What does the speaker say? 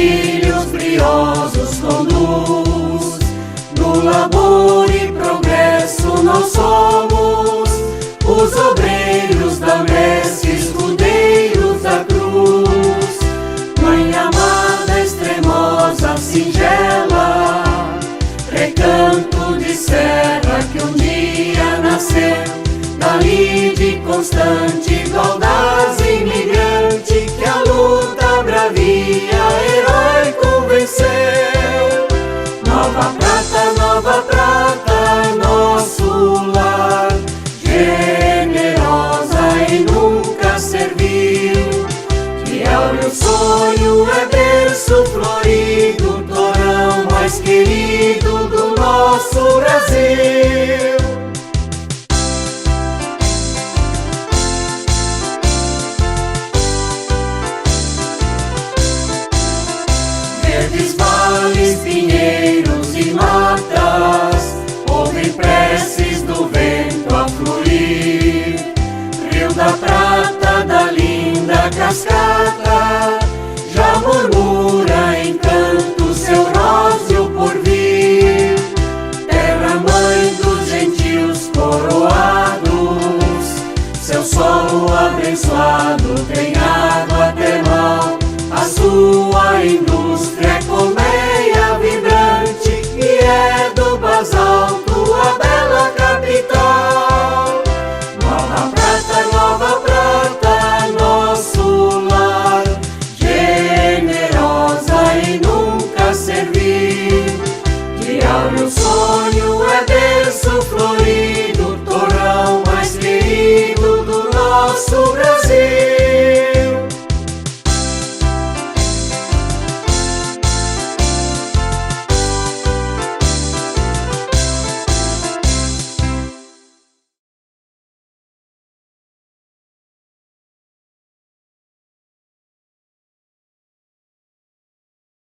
trilhos briosos conduz. No labor e progresso nós somos os obreiros da messe, escudeiros da cruz. Mãe amada, extremosa, singela, recanto de serra que um dia nasceu, dali de constante igualdade imigrante, que a luta bravia, heróico venceu. Nova Prata, nosso lar, generosa e nunca servil. De áureo sonho é berço florido, torão mais querido do nosso Brasil. Verdes vales, pinheiros e matas, ouvem preces do vento a fluir. Rio da Prata, da linda cascata,